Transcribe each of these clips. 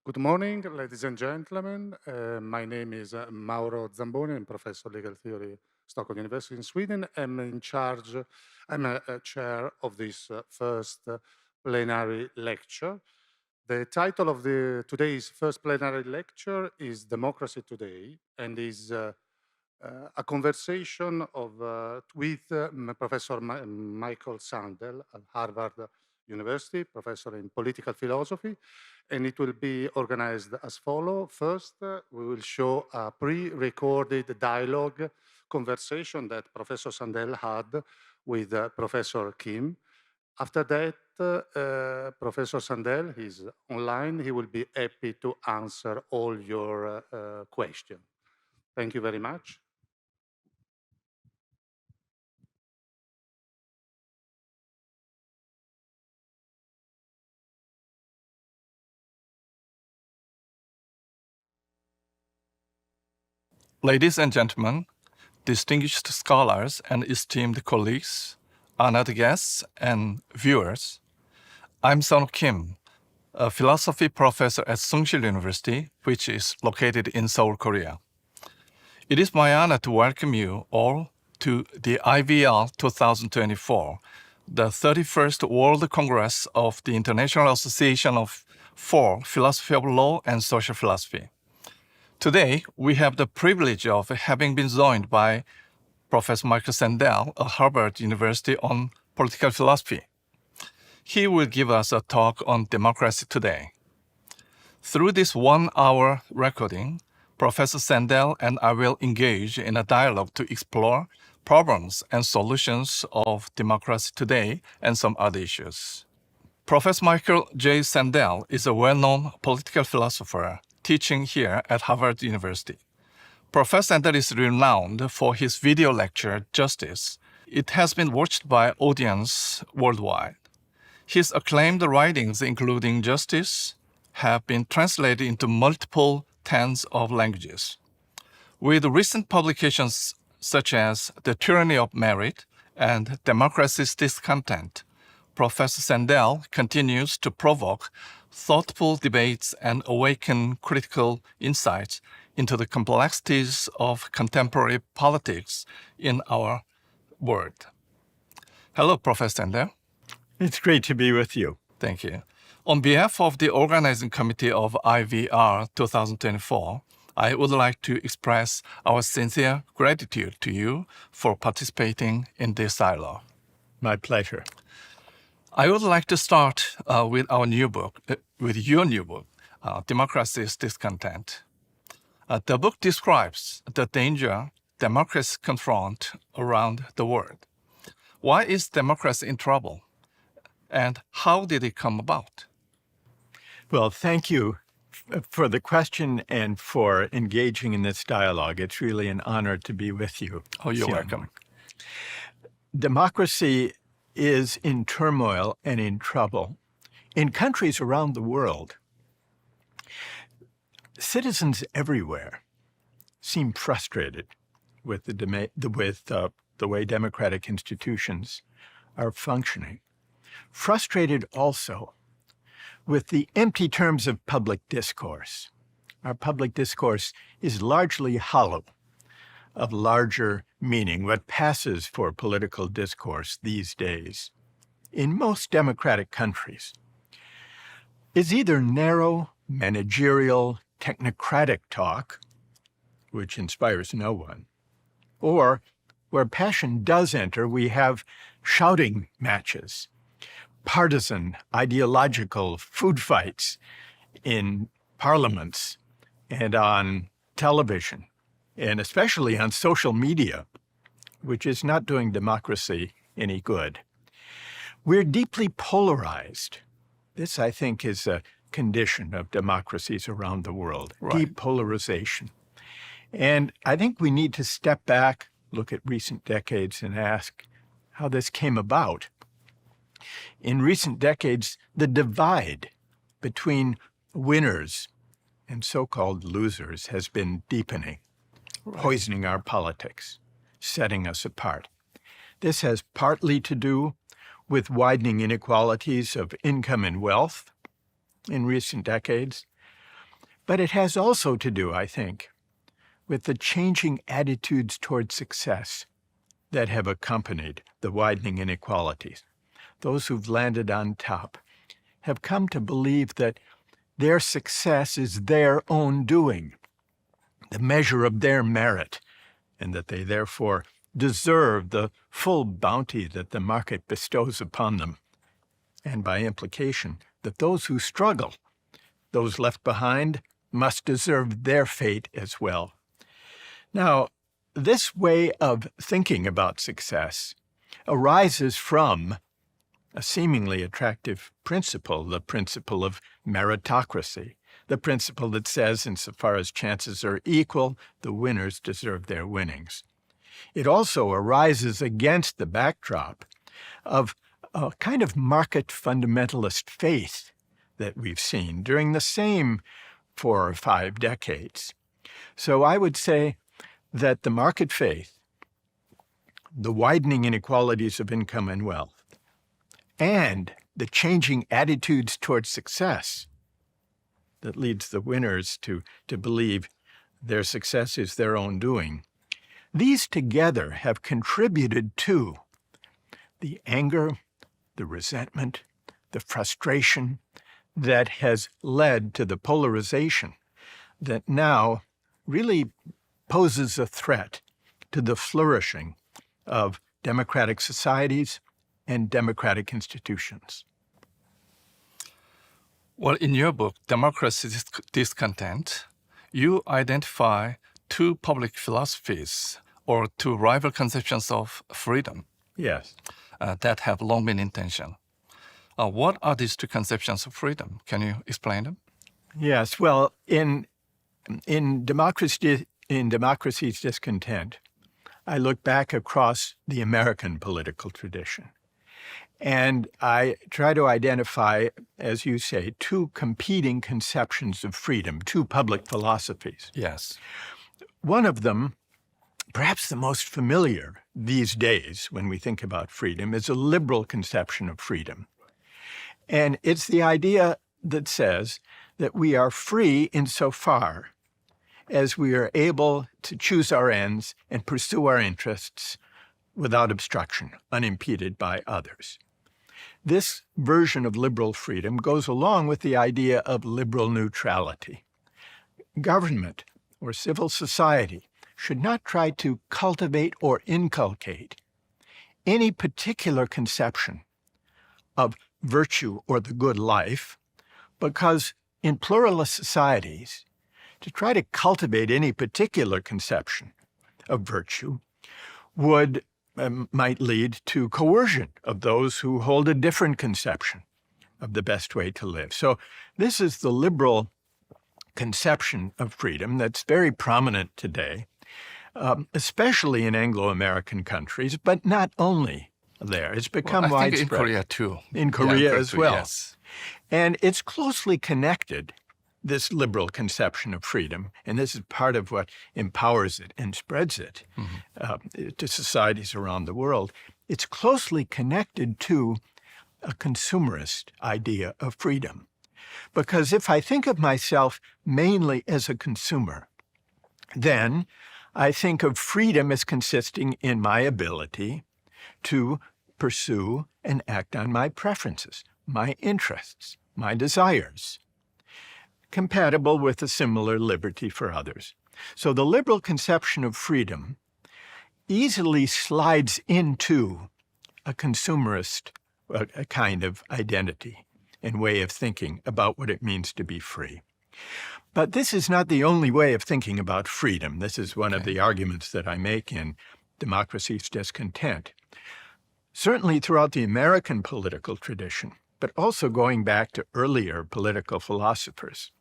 Good morning, ladies and gentlemen. My name is Mauro Zamboni. I'm professor of legal theory, Stockholm University in Sweden. I'm a chair of this first plenary lecture. The title of today's first plenary lecture is Democracy Today, and is a conversation with Professor Michael Sandel at Harvard University, professor in political philosophy, and it will be organized as follows. First, we will show a pre-recorded dialogue conversation that Professor Sandel had with Professor Kim. After that, Professor Sandel is online. He will be happy to answer all your questions. Thank you very much. Ladies and gentlemen, distinguished scholars and esteemed colleagues, honored guests and viewers, I'm Son Kim, a philosophy professor at Sungsil University, which is located in Seoul, Korea. It is my honor to welcome you all to the IVR 2024, the 31st World Congress of the International Association for Philosophy of Law and Social Philosophy. Today, we have the privilege of having been joined by Professor Michael Sandel of Harvard University on political philosophy. He will give us a talk on democracy today. Through this one-hour recording, Professor Sandel and I will engage in a dialogue to explore problems and solutions of democracy today and some other issues. Professor Michael J. Sandel is a well-known political philosopher teaching here at Harvard University. Professor Sandel is renowned for his video lecture, Justice. It has been watched by audience worldwide. His acclaimed writings, including Justice, have been translated into multiple tens of languages. With recent publications such as The Tyranny of Merit and Democracy's Discontent, Professor Sandel continues to provoke thoughtful debates and awaken critical insights into the complexities of contemporary politics in our world. Hello, Professor Sandel. It's great to be with you. Thank you. On behalf of the organizing committee of IVR 2024, I would like to express our sincere gratitude to you for participating in this dialogue. My pleasure. I would like to start with your new book, Democracy's Discontent. The book describes the danger democracies confront around the world. Why is democracy in trouble? And how did it come about? Well, thank you for the question and for engaging in this dialogue. It's really an honor to be with you. Oh, you're welcome. Democracy is in turmoil and in trouble. In countries around the world, citizens everywhere seem frustrated with the way democratic institutions are functioning. Frustrated also with the empty terms of public discourse. Our public discourse is largely hollow, of larger meaning, what passes for political discourse these days in most democratic countries is either narrow, managerial, technocratic talk, which inspires no one, or where passion does enter, we have shouting matches, partisan, ideological food fights in parliaments and on television, and especially on social media, which is not doing democracy any good. We're deeply polarized. This, I think, is a condition of democracies around the world, deep polarization. And I think we need to step back, look at recent decades, and ask how this came about. In recent decades, the divide between winners and so-called losers has been deepening, poisoning our politics, setting us apart. This has partly to do with widening inequalities of income and wealth in recent decades, But it has also to do, I think, with the changing attitudes toward success that have accompanied the widening inequalities. Those who've landed on top have come to believe that their success is their own doing, the measure of their merit, and that they therefore deserve the full bounty that the market bestows upon them, and by implication, that those who struggle, those left behind, must deserve their fate as well. Now, this way of thinking about success arises from a seemingly attractive principle, the principle of meritocracy, the principle that says, insofar as chances are equal, the winners deserve their winnings. It also arises against the backdrop of a kind of market fundamentalist faith that we've seen during the same 4 or 5 decades. So I would say that the market faith, the widening inequalities of income and wealth, and the changing attitudes towards success that leads the winners to believe their success is their own doing, these together have contributed to the anger, the resentment, the frustration that has led to the polarization that now really poses a threat to the flourishing of democratic societies and democratic institutions. Well, in your book, Democracy Discontent, you identify 2 public philosophies or 2 rival conceptions of freedom. Yes. That have long been in tension. What are these 2 conceptions of freedom? Can you explain them? Yes. Well, in Democracy's Discontent, I look back across the American political tradition. And I try to identify, as you say, 2 competing conceptions of freedom, 2 public philosophies. Yes. One of them, perhaps the most familiar these days when we think about freedom, is a liberal conception of freedom. And it's the idea that says that we are free insofar as we are able to choose our ends and pursue our interests without obstruction, unimpeded by others. This version of liberal freedom goes along with the idea of liberal neutrality. Government or civil society should not try to cultivate or inculcate any particular conception of virtue or the good life, because in pluralist societies, to try to cultivate any particular conception of virtue might lead to coercion of those who hold a different conception of the best way to live. So this is the liberal conception of freedom that's very prominent today, especially in Anglo-American countries, but not only there. It's become I widespread. think in Korea too. In Korea as well. Yes. And it's closely connected, this liberal conception of freedom, and this is part of what empowers it and spreads it to societies around the world. It's closely connected to a consumerist idea of freedom. Because if I think of myself mainly as a consumer, then I think of freedom as consisting in my ability to pursue and act on my preferences, my interests, my desires, compatible with a similar liberty for others. So the liberal conception of freedom easily slides into a consumerist a kind of identity and way of thinking about what it means to be free. But this is not the only way of thinking about freedom. This is one of the arguments that I make in Democracy's Discontent. Certainly throughout the American political tradition, but also going back to earlier political philosophers,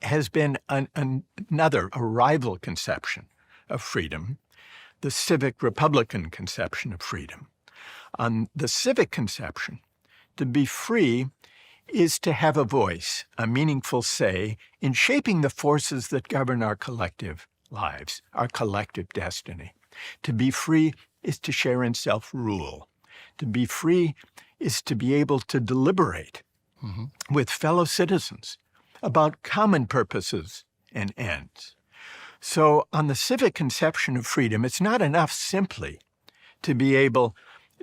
has been a rival conception of freedom, the civic republican conception of freedom. On the civic conception, to be free is to have a voice, a meaningful say in shaping the forces that govern our collective lives, our collective destiny. To be free is to share in self-rule. To be free is to be able to deliberate with fellow citizens about common purposes and ends. So on the civic conception of freedom, it's not enough simply to be able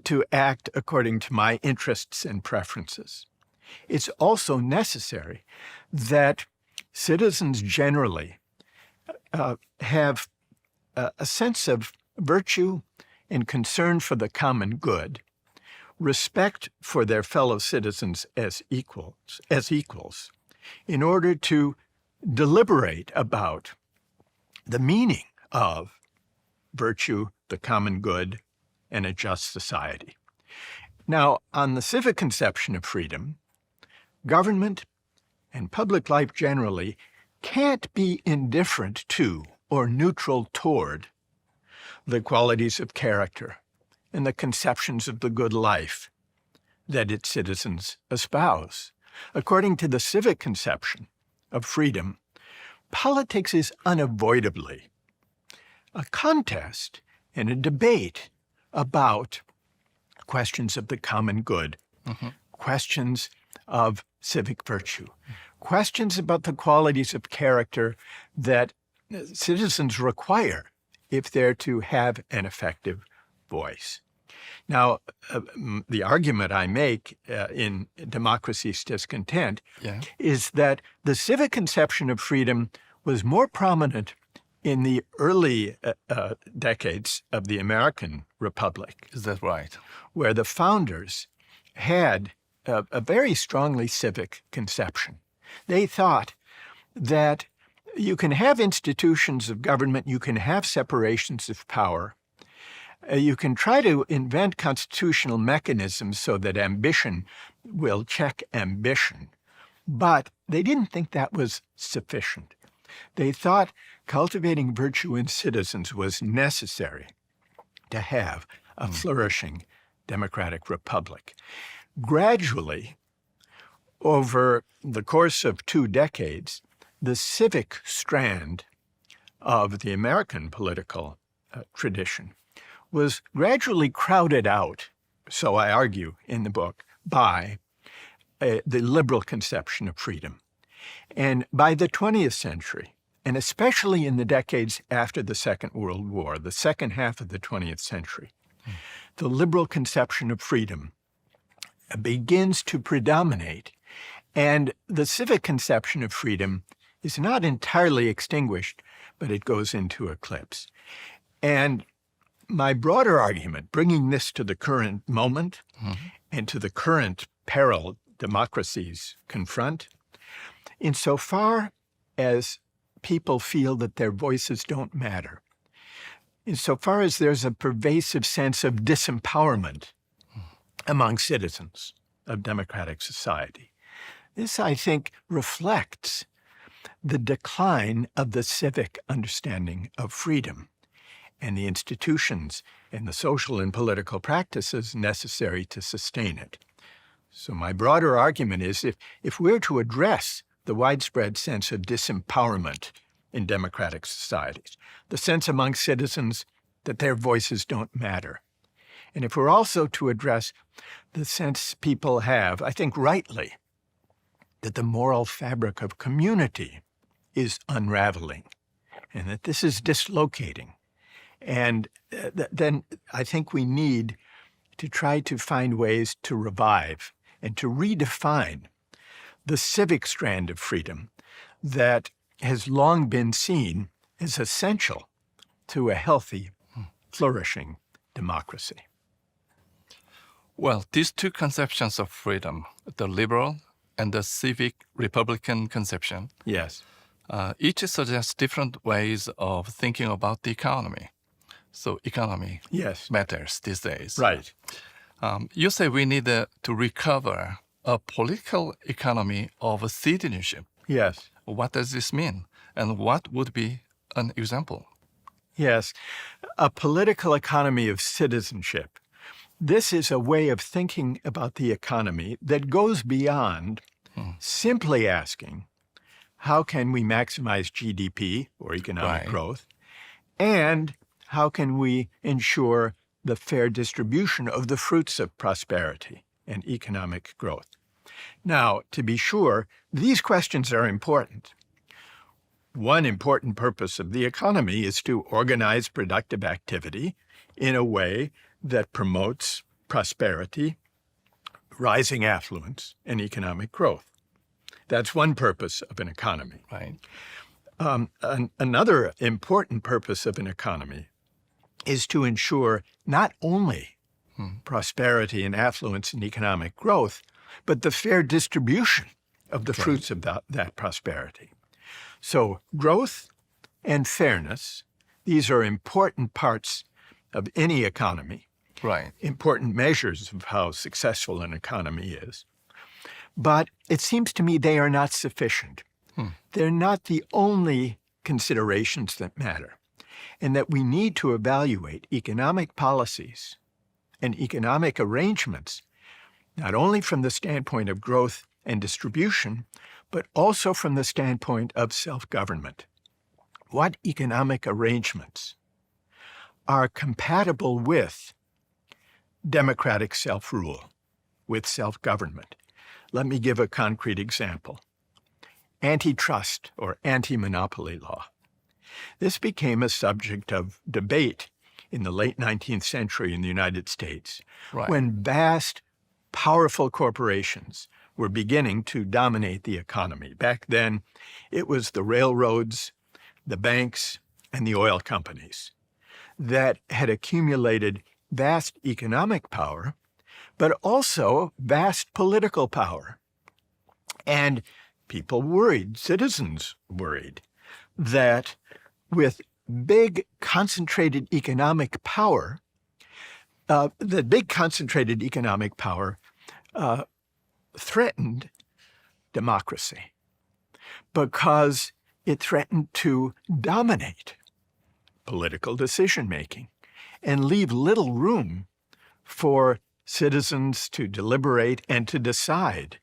to act according to my interests and preferences. It's also necessary that citizens generally have a sense of virtue and concern for the common good, respect for their fellow citizens as equals, in order to deliberate about the meaning of virtue, the common good, and a just society. Now, on the civic conception of freedom, government and public life generally can't be indifferent to or neutral toward the qualities of character and the conceptions of the good life that its citizens espouse. According to the civic conception of freedom, politics is unavoidably a contest and a debate about questions of the common good, questions of civic virtue, questions about the qualities of character that citizens require if they're to have an effective voice. Now, the argument I make in Democracy's Discontent is that the civic conception of freedom was more prominent in the early decades of the American Republic. Is that right? Where the founders had a very strongly civic conception. They thought that you can have institutions of government, you can have separations of power, you can try to invent constitutional mechanisms so that ambition will check ambition, but they didn't think that was sufficient. They thought cultivating virtue in citizens was necessary to have a flourishing democratic republic. Gradually, over the course of 2 decades, the civic strand of the American political tradition was gradually crowded out, so I argue in the book, by the liberal conception of freedom. And by the 20th century, and especially in the decades after the Second World War, the second half of the 20th century, the liberal conception of freedom begins to predominate, and the civic conception of freedom is not entirely extinguished, but it goes into eclipse. And my broader argument, bringing this to the current moment and to the current peril democracies confront, insofar as people feel that their voices don't matter, insofar as there's a pervasive sense of disempowerment among citizens of democratic society, this, I think, reflects the decline of the civic understanding of freedom and the institutions and the social and political practices necessary to sustain it. So my broader argument is if we're to address the widespread sense of disempowerment in democratic societies, the sense among citizens that their voices don't matter, and if we're also to address the sense people have, I think rightly, that the moral fabric of community is unraveling and that this is dislocating, and then I think we need to try to find ways to revive and to redefine the civic strand of freedom that has long been seen as essential to a healthy, flourishing democracy. Well, these two conceptions of freedom, the liberal and the civic republican conception, Yes. Each suggests different ways of thinking about the economy. So economy Yes. matters these days. Right. You say we need to recover a political economy of citizenship. Yes. What does this mean? And what would be an example? Yes. A political economy of citizenship. This is a way of thinking about the economy that goes beyond simply asking, how can we maximize GDP or economic growth? And how can we ensure the fair distribution of the fruits of prosperity and economic growth? Now, to be sure, these questions are important. One important purpose of the economy is to organize productive activity in a way that promotes prosperity, rising affluence, and economic growth. That's one purpose of an economy. Right. Another important purpose of an economy is to ensure not only prosperity and affluence and economic growth, but the fair distribution of the fruits of that prosperity. So growth and fairness, these are important parts of any economy, Right. important measures of how successful an economy is. But it seems to me they are not sufficient. They're not the only considerations that matter, and that we need to evaluate economic policies and economic arrangements, not only from the standpoint of growth and distribution, but also from the standpoint of self-government. What economic arrangements are compatible with democratic self-rule, with self-government? Let me give a concrete example. Antitrust or anti-monopoly law. This became a subject of debate in the late 19th century in the United States, when vast, powerful corporations were beginning to dominate the economy. Back then, it was the railroads, the banks, and the oil companies that had accumulated vast economic power, but also vast political power. And people worried, citizens worried, that with big concentrated economic power, threatened democracy because it threatened to dominate political decision-making and leave little room for citizens to deliberate and to decide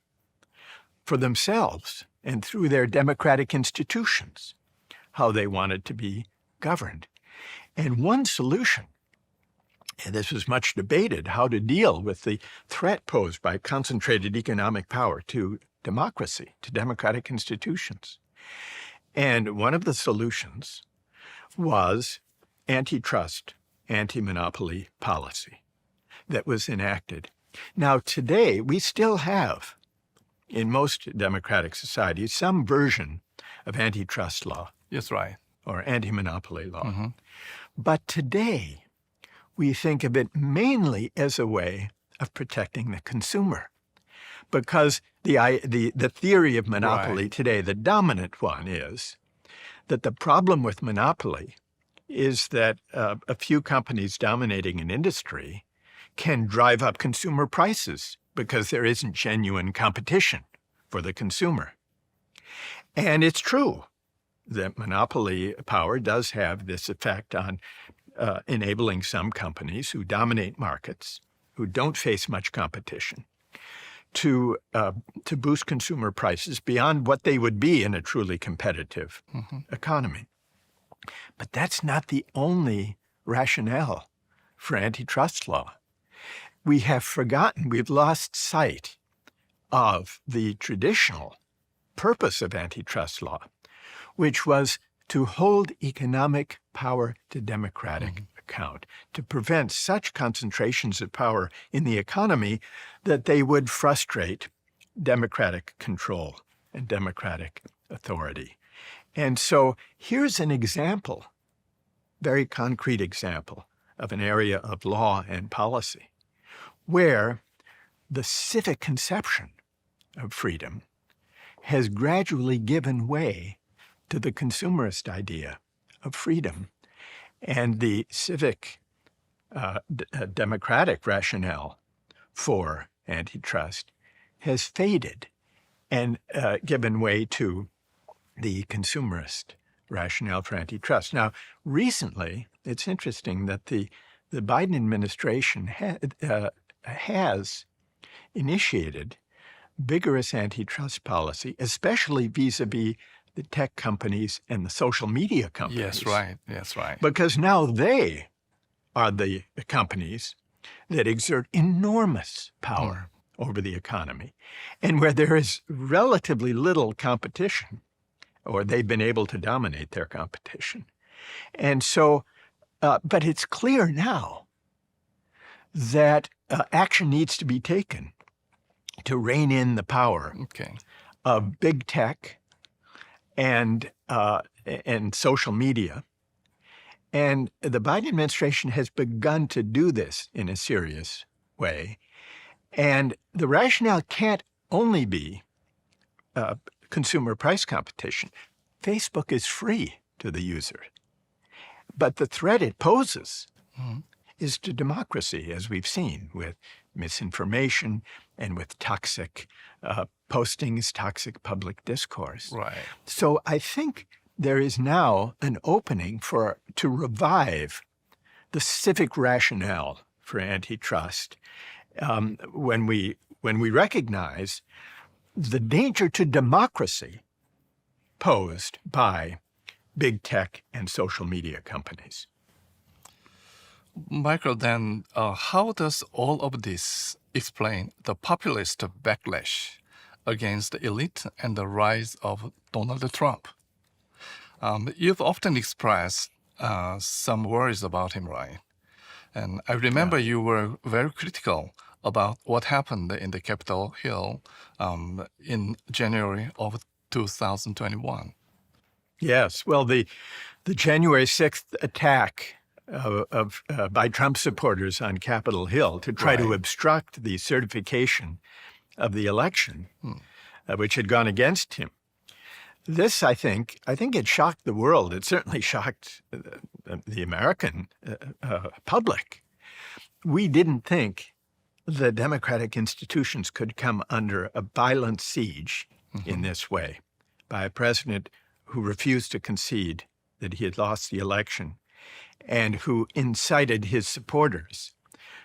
for themselves and through their democratic institutions how they wanted to be governed. And one solution, and this was much debated, how to deal with the threat posed by concentrated economic power to democracy, to democratic institutions. And one of the solutions was antitrust, anti-monopoly policy that was enacted. Now, today, we still have, in most democratic societies, some version of antitrust law. Yes, right. Or anti-monopoly law. But today, we think of it mainly as a way of protecting the consumer. Because the theory of monopoly today, the dominant one, is that the problem with monopoly is that a few companies dominating an industry can drive up consumer prices because there isn't genuine competition for the consumer. And it's true that monopoly power does have this effect on enabling some companies who dominate markets, who don't face much competition, to boost consumer prices beyond what they would be in a truly competitive economy. But that's not the only rationale for antitrust law. We have forgotten, we've lost sight of the traditional purpose of antitrust law, which was to hold economic power to democratic account, to prevent such concentrations of power in the economy that they would frustrate democratic control and democratic authority. And so here's an example, very concrete example, of an area of law and policy where the civic conception of freedom has gradually given way to the consumerist idea of freedom. And the civic democratic rationale for antitrust has faded and given way to the consumerist rationale for antitrust. Now, recently, it's interesting that the Biden administration has initiated vigorous antitrust policy, especially vis-a-vis the tech companies and the social media companies. Yes, right. Yes, right. Because now they are the companies that exert enormous power over the economy, and where there is relatively little competition, or they've been able to dominate their competition. And so, but it's clear now that action needs to be taken to rein in the power of big tech and social media. And the Biden administration has begun to do this in a serious way. And the rationale can't only be consumer price competition. Facebook is free to the user. But the threat it poses is to democracy, as we've seen, with misinformation and with toxic postings, toxic public discourse. Right. So I think there is now an opening to revive the civic rationale for antitrust when we recognize the danger to democracy posed by big tech and social media companies. Michael, then how does all of this explain the populist backlash against the elite and the rise of Donald Trump? You've often expressed some worries about him, right? And I remember you were very critical about what happened in the Capitol Hill in January of 2021. Yes, well, the January 6th attack by Trump supporters on Capitol Hill to try to obstruct the certification of the election, which had gone against him. This, I think it shocked the world. It certainly shocked the American public. We didn't think the democratic institutions could come under a violent siege in this way by a president who refused to concede that he had lost the election and who incited his supporters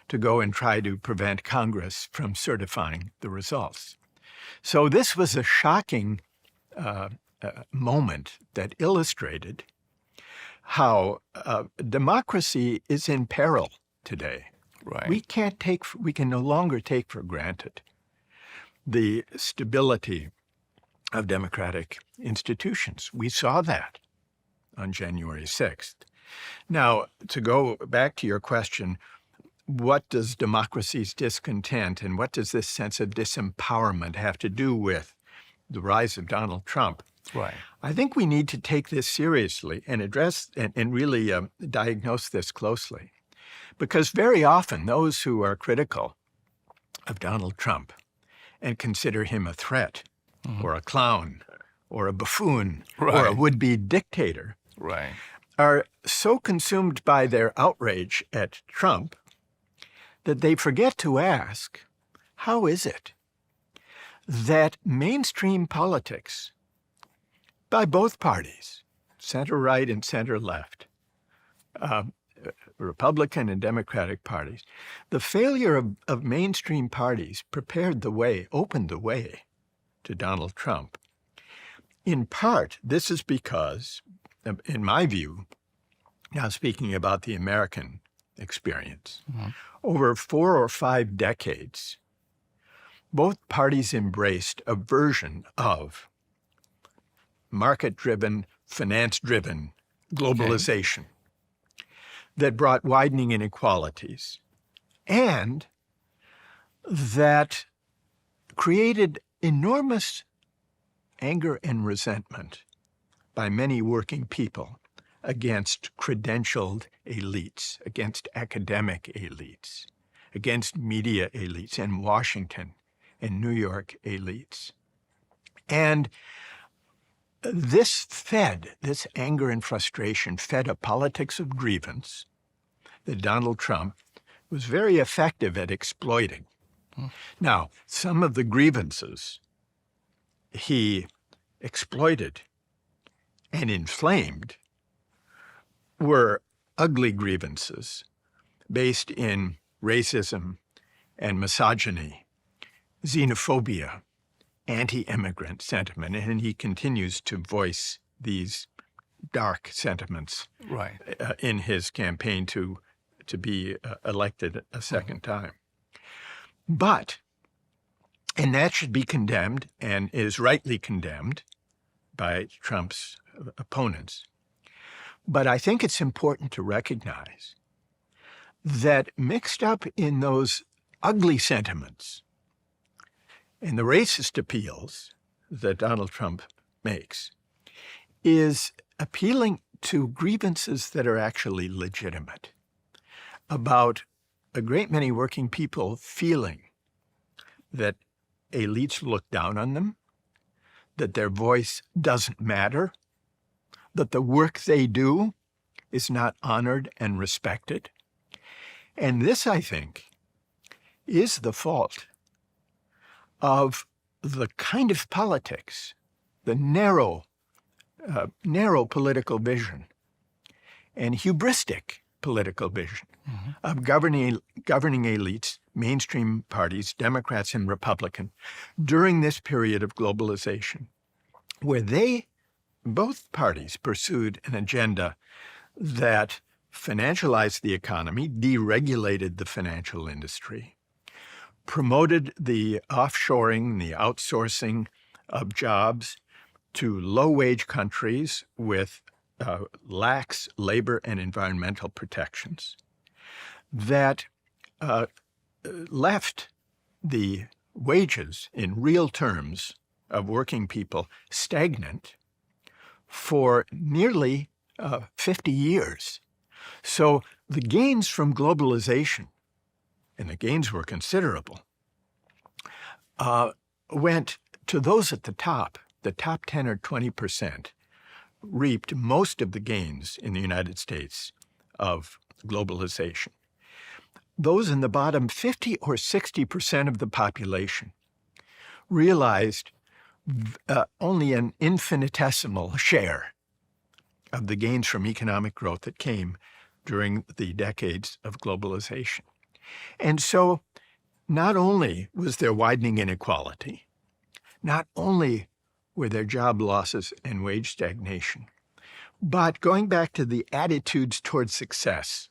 to go and try to prevent Congress from certifying the results. So this was a shocking moment that illustrated how democracy is in peril today. Right. We can no longer take for granted the stability of democratic institutions. We saw that on January 6th. Now, to go back to your question, what does democracy's discontent and what does this sense of disempowerment have to do with the rise of Donald Trump? Right. I think we need to take this seriously and address and really diagnose this closely. Because very often those who are critical of Donald Trump and consider him a threat or a clown or a buffoon or a would-be dictator are so consumed by their outrage at Trump that they forget to ask, how is it that mainstream politics by both parties, center-right and center-left, Republican and Democratic parties, the failure of mainstream parties opened the way to Donald Trump. In part, this is because, in my view, now speaking about the American experience, over 4 or 5 decades, both parties embraced a version of market-driven, finance-driven globalization that brought widening inequalities and that created enormous anger and resentment by many working people against credentialed elites, against academic elites, against media elites in Washington and New York elites. And this anger and frustration fed a politics of grievance that Donald Trump was very effective at exploiting. Now, some of the grievances he exploited and inflamed were ugly grievances based in racism and misogyny, xenophobia, anti-immigrant sentiment, and he continues to voice these dark sentiments in his campaign to be elected a second time. But And that should be condemned and is rightly condemned by Trump's opponents. But I think it's important to recognize that mixed up in those ugly sentiments and the racist appeals that Donald Trump makes is appealing to grievances that are actually legitimate about a great many working people feeling that elites look down on them, that their voice doesn't matter, that the work they do is not honored and respected. And this, I think, is the fault of the kind of politics, the narrow political vision and hubristic political vision of governing elites, mainstream parties, Democrats and Republicans, during this period of globalization, where both parties pursued an agenda that financialized the economy, deregulated the financial industry, promoted the offshoring, the outsourcing of jobs to low-wage countries with lax labor and environmental protections, that left the wages in real terms of working people stagnant for nearly 50 years. So the gains from globalization, and the gains were considerable, went to those at the top 10 or 20%, reaped most of the gains in the United States of globalization. Those in the bottom 50 or 60% of the population realized only an infinitesimal share of the gains from economic growth that came during the decades of globalization. And so not only was there widening inequality, not only were there job losses and wage stagnation, but going back to the attitudes towards success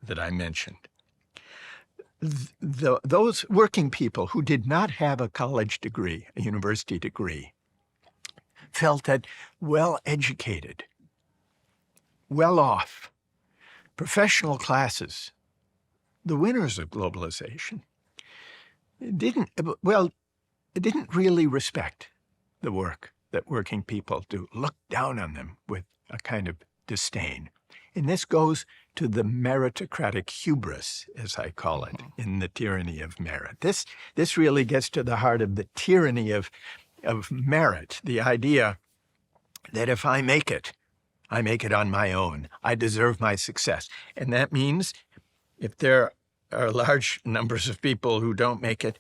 that I mentioned, those working people who did not have a college degree, a university degree, felt that well-educated, well-off, professional classes, the winners of globalization, didn't really respect the work that working people do, look down on them with a kind of disdain. And this goes to the meritocratic hubris, as I call it, in the tyranny of merit. This really gets to the heart of the tyranny of merit, the idea that if I make it on my own. I deserve my success. And that means if there are large numbers of people who don't make it,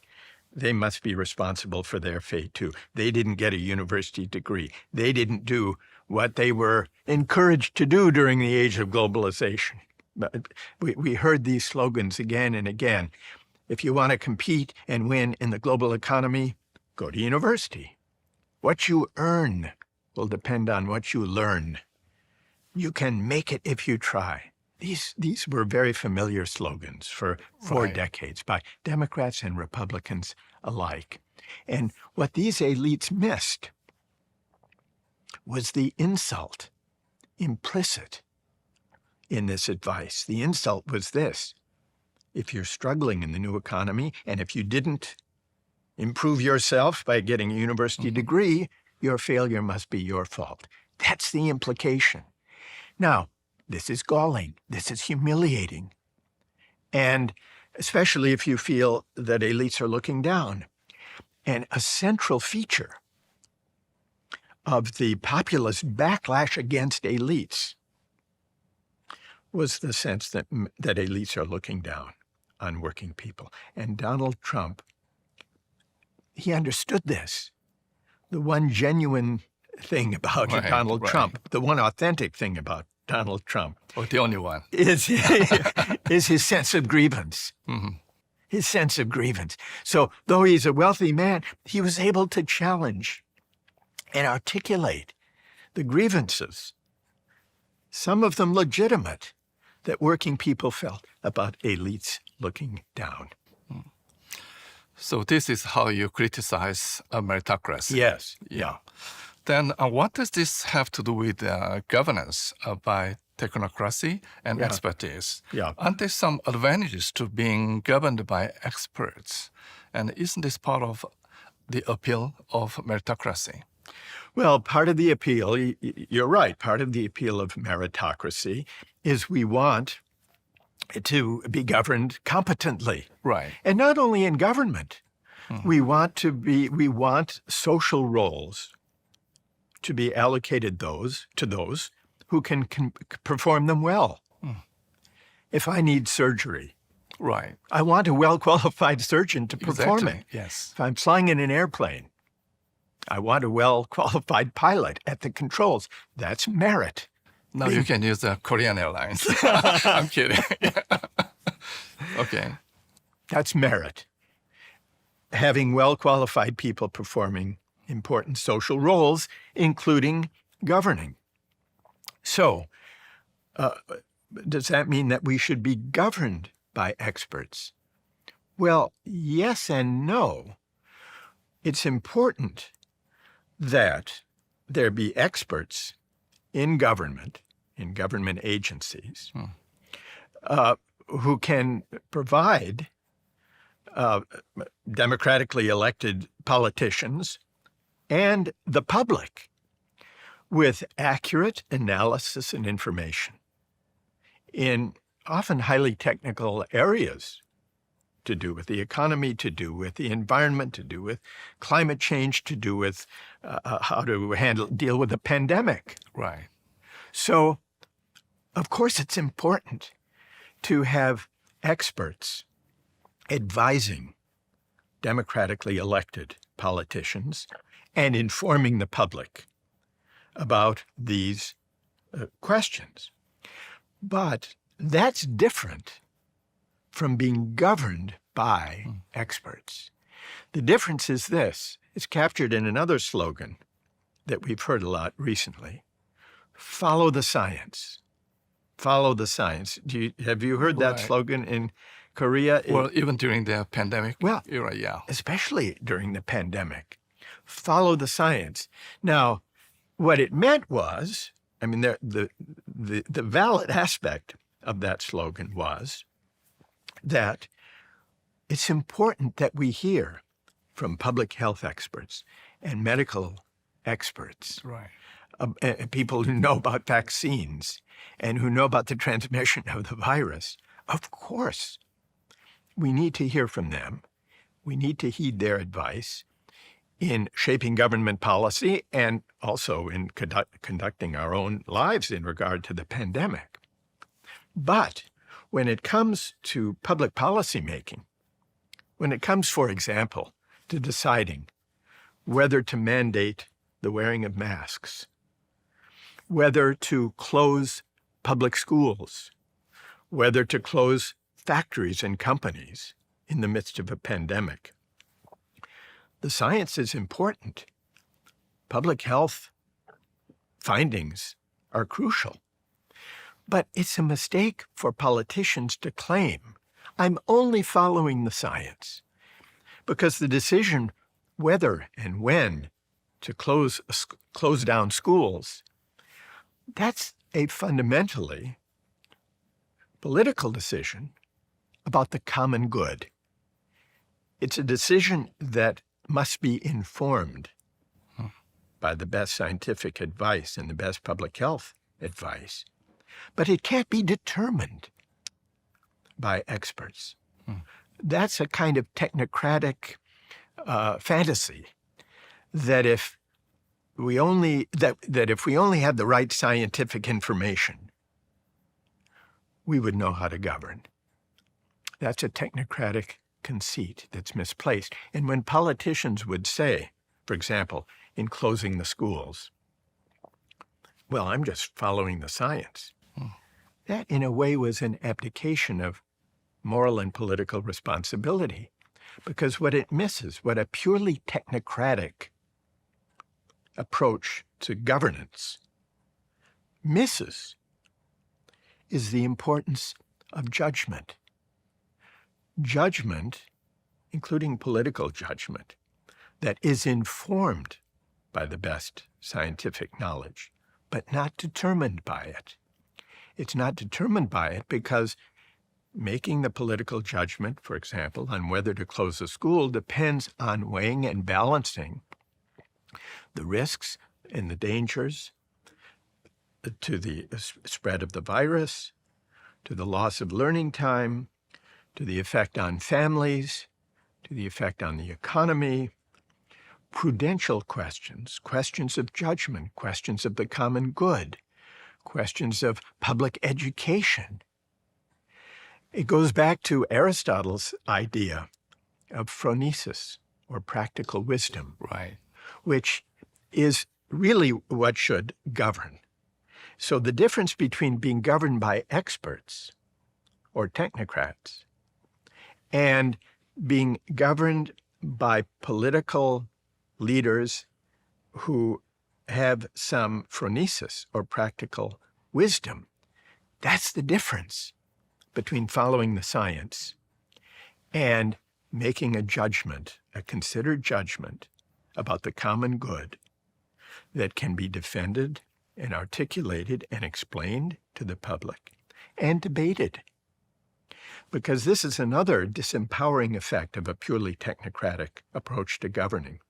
they must be responsible for their fate too. They didn't get a university degree. They didn't do what they were encouraged to do during the age of globalization. But we heard these slogans again and again. If you want to compete and win in the global economy, go to university. What you earn will depend on what you learn. You can make it if you try. These were very familiar slogans for 4 decades by Democrats and Republicans alike. And what these elites missed was the insult implicit in this advice. The insult was this: if you're struggling in the new economy, and if you didn't improve yourself by getting a university degree, your failure must be your fault. That's the implication. Now, this is galling. This is humiliating. And especially if you feel that elites are looking down. And a central feature of the populist backlash against elites was the sense that elites are looking down on working people. And Donald Trump, he understood this. The one genuine thing about Donald Trump, the one authentic thing about Donald Trump, or the only one, is his sense of grievance. Mm-hmm. His sense of grievance. So though he's a wealthy man, he was able to challenge and articulate the grievances, some of them legitimate, that working people felt about elites looking down. So this is how you criticize a meritocracy. Yes. Yeah. Then what does this have to do with governance by technocracy and Yeah. expertise? Yeah. Aren't there some advantages to being governed by experts? And isn't this part of the appeal of meritocracy? Well, part of the appeal, you're right, part of the appeal of meritocracy is we want to be governed competently. Right. And not only in government. We want social roles to be allocated to those who can perform them well. If I need surgery, Right. I want a well-qualified surgeon to perform Exactly. it. Yes. If I'm flying in an airplane, I want a well-qualified pilot at the controls. That's merit. Now you can use the Korean Airlines. I'm kidding. Okay. That's merit. Having well-qualified people performing important social roles, including governing. So, does that mean that we should be governed by experts? Well, yes and no. It's important that there be experts in government agencies, who can provide democratically elected politicians and the public with accurate analysis and information in often highly technical areas to do with the economy, to do with the environment, to do with climate change, to do with how to deal with the pandemic. Right. So, of course, it's important to have experts advising democratically elected politicians and informing the public about these questions. But that's different from being governed by experts. The difference is this. It's captured in another slogan that we've heard a lot recently. Follow the science. Follow the science. Have you heard that Right. slogan in Korea? Well, even during the pandemic era, yeah. Especially during the pandemic. Follow the science. Now, what it meant was, I mean, the valid aspect of that slogan was that it's important that we hear from public health experts and medical experts, Right. People who know about vaccines and who know about the transmission of the virus. Of course, we need to hear from them. We need to heed their advice in shaping government policy and also in conducting our own lives in regard to the pandemic. But when it comes to public policy making, when it comes, for example, to deciding whether to mandate the wearing of masks, whether to close public schools, whether to close factories and companies in the midst of a pandemic, the science is important. Public health findings are crucial. But it's a mistake for politicians to claim, I'm only following the science, because the decision whether and when to close down schools, that's a fundamentally political decision about the common good. It's a decision that must be informed by the best scientific advice and the best public health advice. But it can't be determined by experts. That's a kind of technocratic fantasy that if we only had the right scientific information, we would know how to govern. That's a technocratic conceit that's misplaced. And when politicians would say, for example, in closing the schools, well, I'm just following the science. That, in a way, was an abdication of moral and political responsibility, because what it misses, what a purely technocratic approach to governance misses, is the importance of judgment. Judgment including political judgment, that is informed by the best scientific knowledge, but not determined by it. It's not determined by it because making the political judgment, for example, on whether to close a school depends on weighing and balancing the risks and the dangers to the spread of the virus, to the loss of learning time, to the effect on families, to the effect on the economy, prudential questions, questions of judgment, questions of the common good, questions of public education. It goes back to Aristotle's idea of phronesis, or practical wisdom, Right. which is really what should govern. So the difference between being governed by experts or technocrats and being governed by political leaders who have some phronesis or practical wisdom, that's the difference between following the science and making a judgment, a considered judgment about the common good that can be defended and articulated and explained to the public and debated. Because this is another disempowering effect of a purely technocratic approach to governing,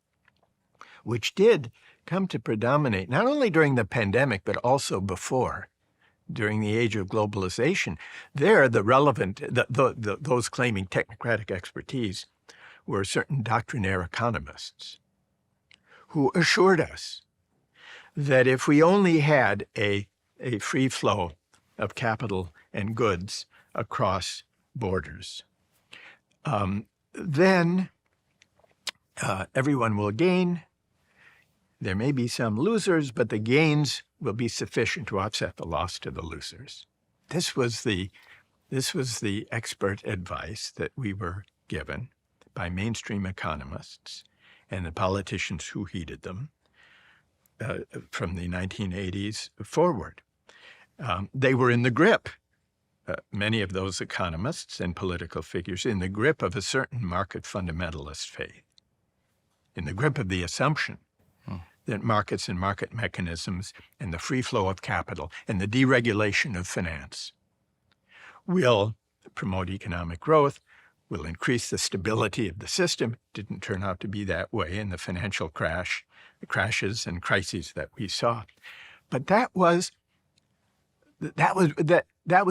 which did come to predominate not only during the pandemic, but also before, during the age of globalization. There, the relevant, those claiming technocratic expertise were certain doctrinaire economists who assured us that if we only had a free flow of capital and goods across borders, then everyone will gain. There may be some losers, but the gains will be sufficient to offset the loss to the losers. This was the expert advice that we were given by mainstream economists and the politicians who heeded them from the 1980s forward. They were in the grip, many of those economists and political figures, in the grip of a certain market fundamentalist faith, in the grip of the assumption that markets and market mechanisms and the free flow of capital and the deregulation of finance will promote economic growth, will increase the stability of the system. Didn't turn out to be that way in the financial crashes and crises that we saw. But that was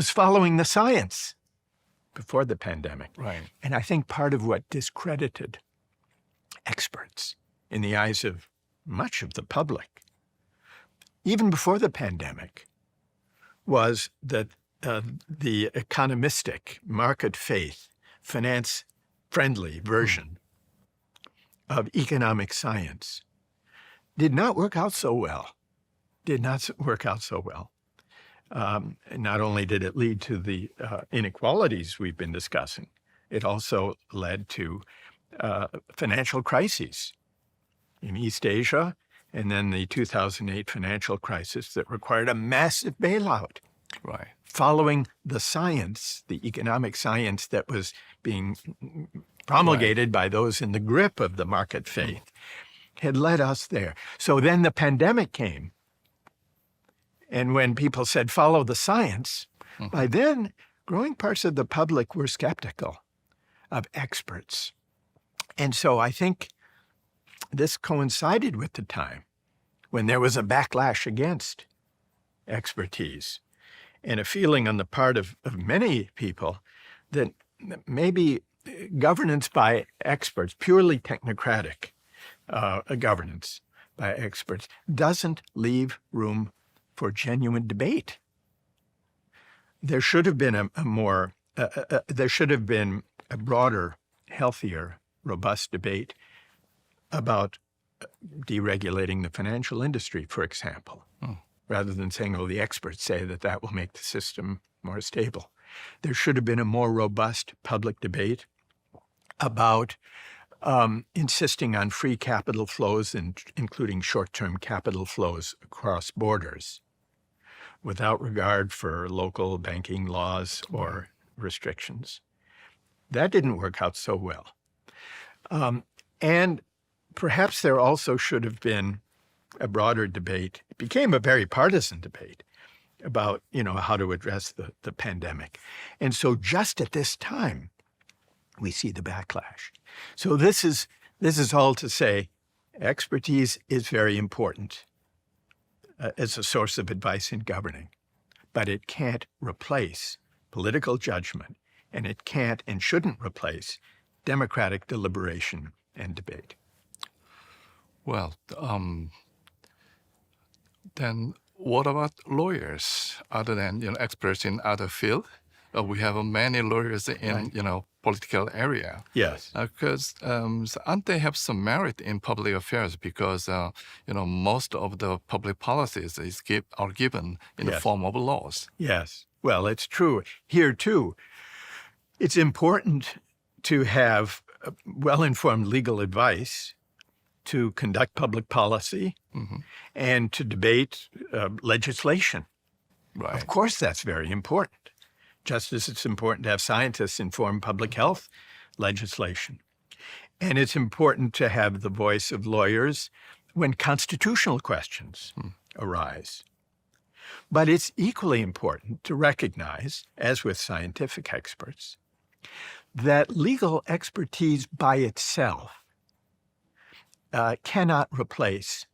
following the science before the pandemic. Right. And I think part of what discredited experts in the eyes of much of the public, even before the pandemic, was that the economistic, market faith, finance-friendly version of economic science did not work out so well. Not only did it lead to the inequalities we've been discussing, it also led to financial crises in East Asia, and then the 2008 financial crisis that required a massive bailout. Right. Following the science, the economic science that was being promulgated by those in the grip of the market faith, had led us there. So then the pandemic came, and when people said, follow the science, by then, growing parts of the public were skeptical of experts. And so I think this coincided with the time when there was a backlash against expertise and a feeling on the part of many people that maybe governance by experts, purely technocratic governance by experts, doesn't leave room for genuine debate. There should have been a broader, healthier, robust debate about deregulating the financial industry, for example, rather than saying, oh, the experts say that will make the system more stable. There should have been a more robust public debate about insisting on free capital flows, including short-term capital flows across borders, without regard for local banking laws or restrictions. That didn't work out so well. And perhaps there also should have been a broader debate. It became a very partisan debate about, how to address the pandemic. And so just at this time, we see the backlash. So this is all to say, expertise is very important as a source of advice in governing, but it can't replace political judgment, and it can't and shouldn't replace democratic deliberation and debate. Well, then what about lawyers other than experts in other field? We have many lawyers in political area. Yes. Because aren't they have some merit in public affairs because most of the public policies are given in the Yes. form of laws. Yes. Well, it's true. Here, too, it's important to have well-informed legal advice, to conduct public policy, and to debate legislation. Right. Of course, that's very important. Just as it's important to have scientists inform public health legislation. And it's important to have the voice of lawyers when constitutional questions arise. But it's equally important to recognize, as with scientific experts, that legal expertise by itself cannot replace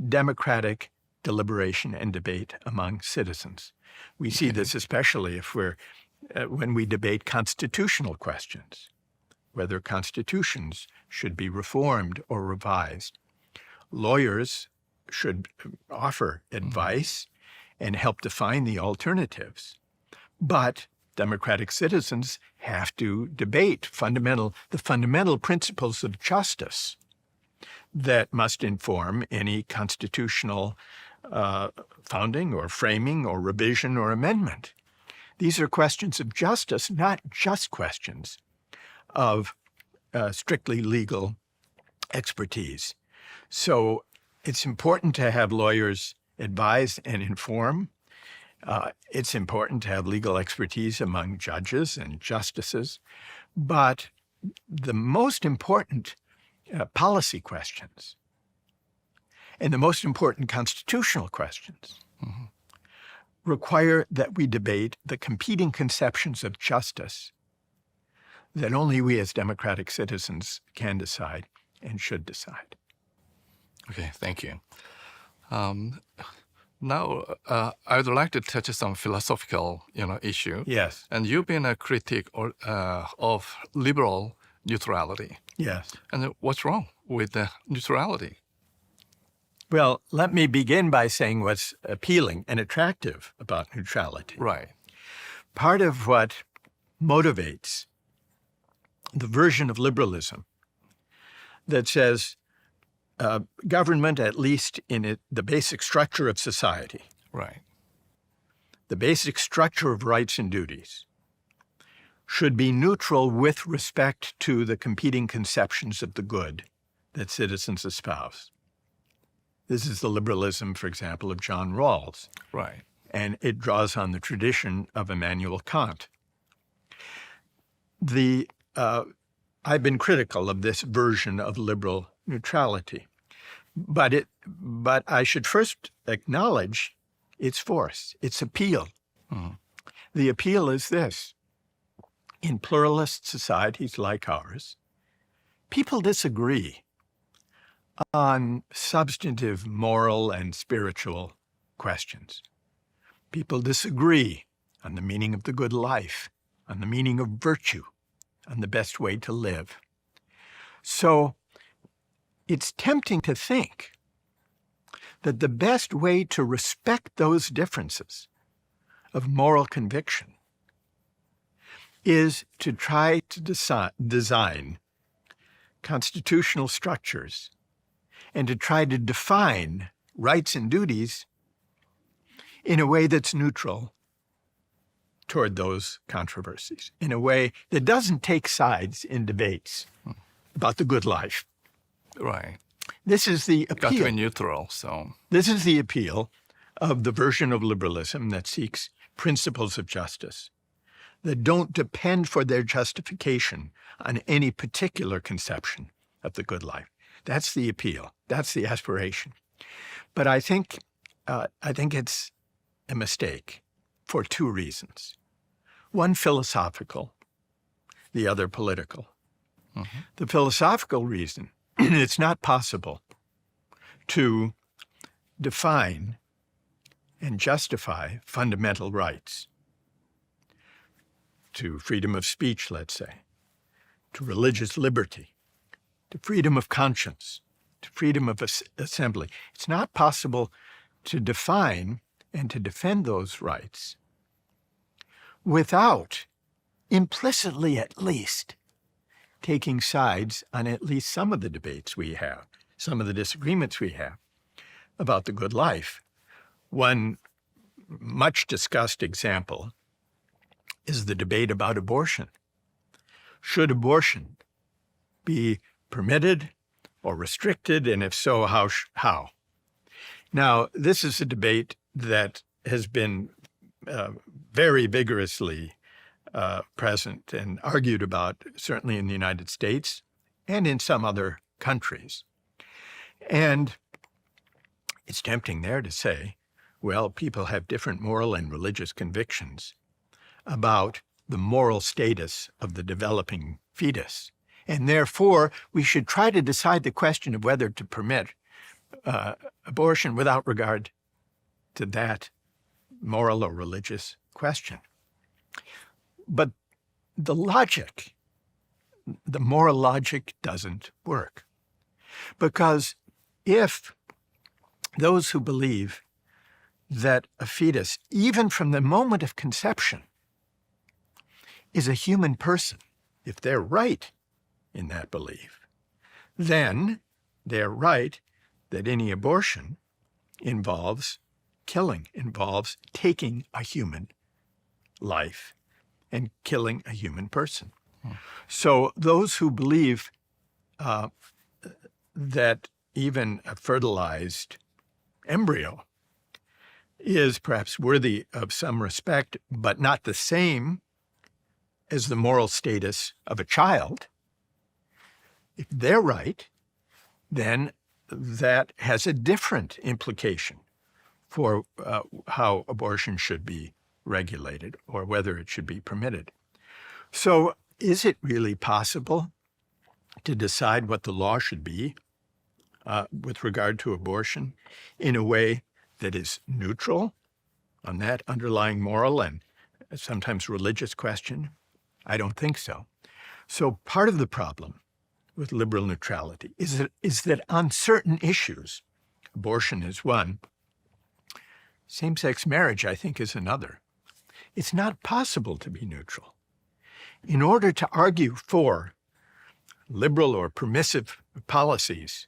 democratic deliberation and debate among citizens. We see this especially if when we debate constitutional questions, whether constitutions should be reformed or revised. Lawyers should offer advice and help define the alternatives. But democratic citizens have to debate the fundamental principles of justice that must inform any constitutional founding or framing or revision or amendment. These are questions of justice, not just questions of strictly legal expertise. So it's important to have lawyers advise and inform. It's important to have legal expertise among judges and justices. But the most important policy questions and the most important constitutional questions require that we debate the competing conceptions of justice that only we as democratic citizens can decide and should decide. Okay, thank you. Now, I'd like to touch some philosophical, issue. Yes. And you've been a critic of liberal neutrality. Yes. And what's wrong with the neutrality? Well, let me begin by saying what's appealing and attractive about neutrality. Right. Part of what motivates the version of liberalism that says government, at least in the basic structure of society, Right. the basic structure of rights and duties, should be neutral with respect to the competing conceptions of the good that citizens espouse. This is the liberalism, for example, of John Rawls. Right. And it draws on the tradition of Immanuel Kant. I've been critical of this version of liberal neutrality, but I should first acknowledge its force, its appeal. The appeal is this: in pluralist societies like ours, people disagree on substantive moral and spiritual questions. People disagree on the meaning of the good life, on the meaning of virtue, on the best way to live. So it's tempting to think that the best way to respect those differences of moral conviction is to try to design constitutional structures and to try to define rights and duties in a way that's neutral toward those controversies, in a way that doesn't take sides in debates about the good life. Right. This is the appeal. Got to be neutral, so. This is the appeal of the version of liberalism that seeks principles of justice, that don't depend for their justification on any particular conception of the good life. That's the appeal. That's the aspiration. But I think it's a mistake for two reasons. One philosophical, the other political. Mm-hmm. The philosophical reason, it's not possible to define and justify fundamental rights to freedom of speech, let's say, to religious liberty, to freedom of conscience, to freedom of assembly. It's not possible to define and to defend those rights without, implicitly at least, taking sides on at least some of the debates we have, some of the disagreements we have about the good life. One much discussed example is the debate about abortion. Should abortion be permitted or restricted, and if so, how? Now, this is a debate that has been very vigorously present and argued about, certainly in the United States and in some other countries. And it's tempting there to say, well, people have different moral and religious convictions about the moral status of the developing fetus. And therefore, we should try to decide the question of whether to permit abortion without regard to that moral or religious question. But the moral logic doesn't work. Because if those who believe that a fetus, even from the moment of conception, is a human person, if they're right in that belief, then they're right that any abortion involves killing, involves taking a human life and killing a human person. So those who believe that even a fertilized embryo is perhaps worthy of some respect, but not the same as the moral status of a child, if they're right, then that has a different implication for how abortion should be regulated or whether it should be permitted. So is it really possible to decide what the law should be with regard to abortion in a way that is neutral on that underlying moral and sometimes religious question? I don't think so. So part of the problem with liberal neutrality is that on certain issues, abortion is one, same-sex marriage, I think, is another. It's not possible to be neutral. In order to argue for liberal or permissive policies,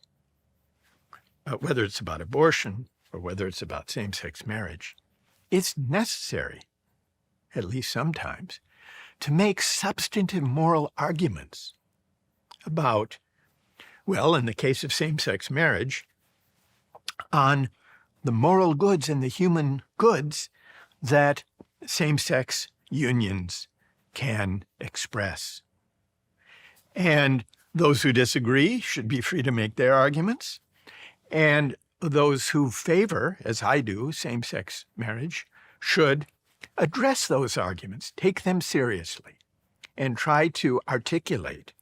whether it's about abortion or whether it's about same-sex marriage, it's necessary, at least sometimes, to make substantive moral arguments about, well, in the case of same-sex marriage, on the moral goods and the human goods that same-sex unions can express. And those who disagree should be free to make their arguments. And those who favor, as I do, same-sex marriage should address those arguments, take them seriously, and try to articulate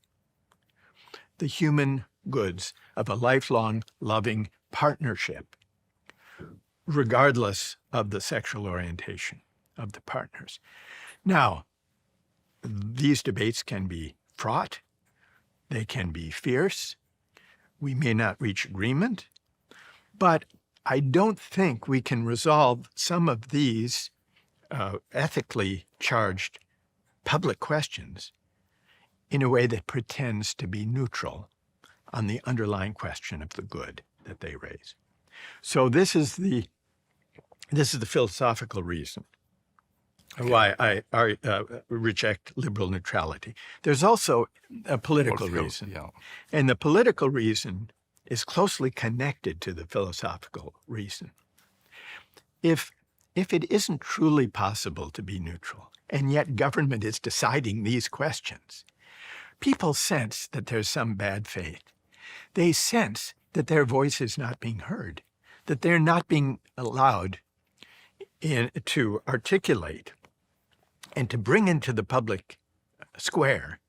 the human goods of a lifelong loving partnership, regardless of the sexual orientation of the partners. Now, these debates can be fraught. They can be fierce. We may not reach agreement, but I don't think we can resolve some of these ethically charged public questions in a way that pretends to be neutral on the underlying question of the good that they raise. So this is the philosophical reason why I reject liberal neutrality. There's also a political reason. Yeah. And the political reason is closely connected to the philosophical reason. If if it isn't truly possible to be neutral, and yet government is deciding these questions, people sense that there's some bad faith. They sense that their voice is not being heard, that they're not being allowed to articulate and to bring into the public square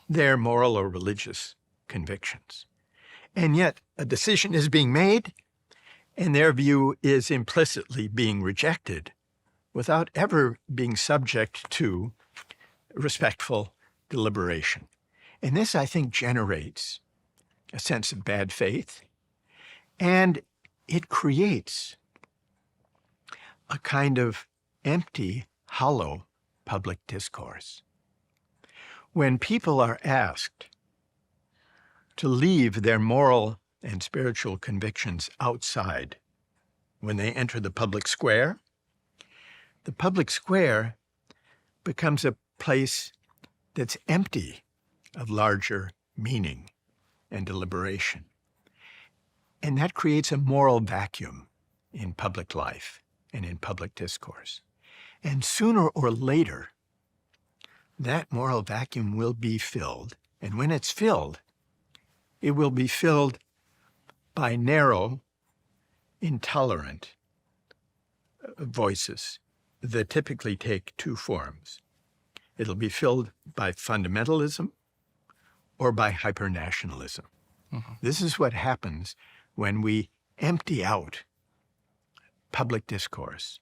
their moral or religious convictions. And yet a decision is being made, and their view is implicitly being rejected without ever being subject to respectful deliberation. And this, I think, generates a sense of bad faith, and it creates a kind of empty, hollow public discourse. When people are asked to leave their moral and spiritual convictions outside when they enter the public square becomes a place that's empty of larger meaning and deliberation. And that creates a moral vacuum in public life and in public discourse. And sooner or later, that moral vacuum will be filled. And when it's filled, it will be filled by narrow, intolerant voices that typically take two forms. It'll be filled by fundamentalism or by hypernationalism. Mm-hmm. This is what happens when we empty out public discourse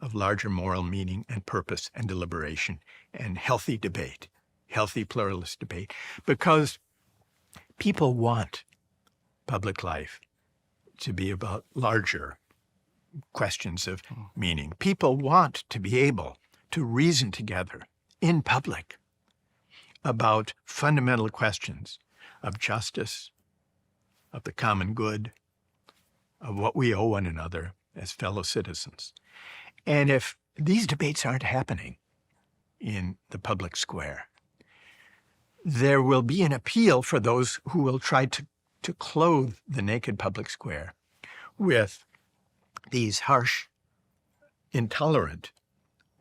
of larger moral meaning and purpose and deliberation and healthy debate, healthy pluralist debate, because people want public life to be about larger questions of meaning. People want to be able to reason together in public about fundamental questions of justice, of the common good, of what we owe one another as fellow citizens. And if these debates aren't happening in the public square, there will be an appeal for those who will try to clothe the naked public square with these harsh, intolerant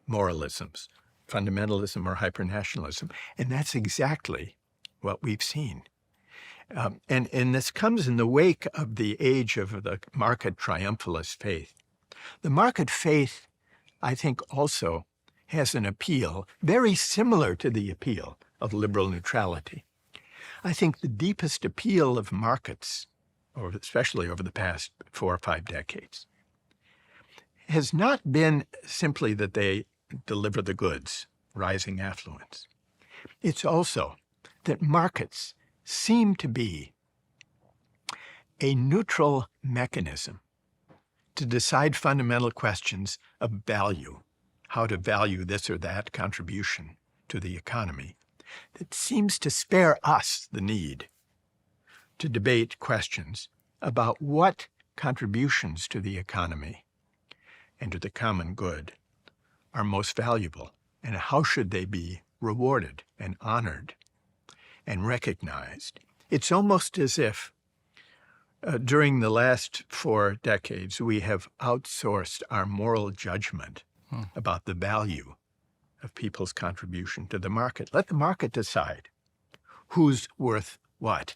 moralisms, fundamentalism or hypernationalism. And that's exactly what we've seen. And this comes in the wake of the age of the market triumphalist faith. The market faith, I think, also has an appeal very similar to the appeal of liberal neutrality. I think the deepest appeal of markets, or especially over the past 4 or 5 decades, has not been simply that they deliver the goods, rising affluence. It's also that markets seem to be a neutral mechanism to decide fundamental questions of value, how to value this or that contribution to the economy, that seems to spare us the need to debate questions about what contributions to the economy and to the common good are most valuable, and how should they be rewarded and honored and recognized. It's almost as if during the last 4 decades, we have outsourced our moral judgment about the value of people's contribution to the market. Let the market decide who's worth what.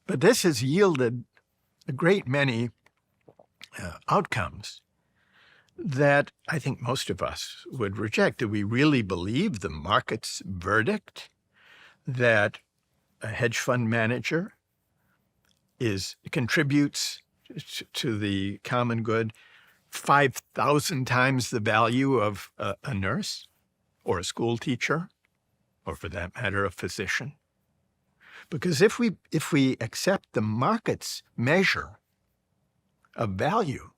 But this has yielded a great many outcomes that I think most of us would reject. Do we really believe the market's verdict that a hedge fund manager contributes to the common good 5,000 times the value of a nurse or a school teacher, or for that matter, a physician? Because if we accept the market's measure of value,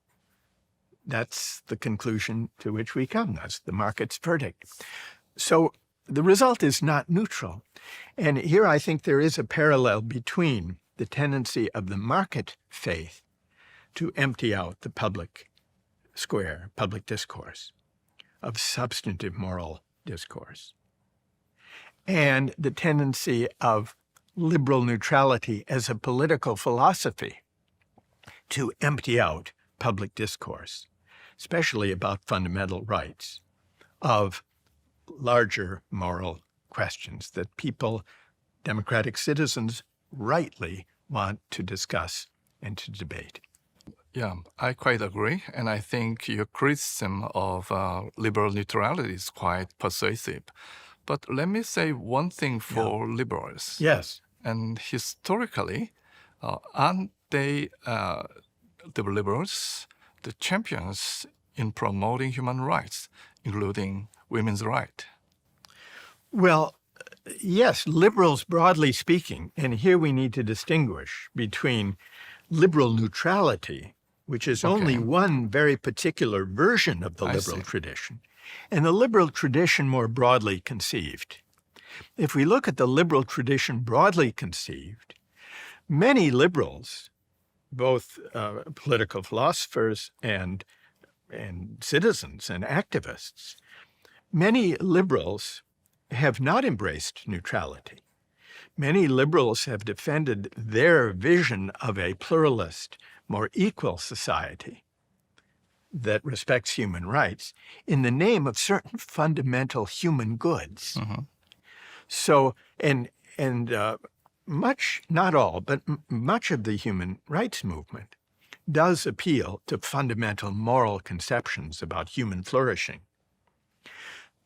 that's the conclusion to which we come. That's the market's verdict. So the result is not neutral. And here I think there is a parallel between the tendency of the market faith to empty out the public square, public discourse, of substantive moral discourse, and the tendency of liberal neutrality as a political philosophy to empty out public discourse, especially about fundamental rights, of larger moral questions that people, democratic citizens, rightly want to discuss and to debate. Yeah, I quite agree. And I think your criticism of liberal neutrality is quite persuasive. But let me say one thing for liberals. Yes. And historically, aren't they, the liberals, the champions in promoting human rights, including women's rights? Well, yes, liberals broadly speaking, and here we need to distinguish between liberal neutrality, which is only one very particular version of the liberal tradition, and the liberal tradition more broadly conceived. If we look at the liberal tradition broadly conceived, many liberals, both political philosophers and citizens and activists, many liberals have not embraced neutrality. Many liberals have defended their vision of a pluralist, more equal society that respects human rights in the name of certain fundamental human goods. Mm-hmm. So, and much, not all, but much of the human rights movement does appeal to fundamental moral conceptions about human flourishing.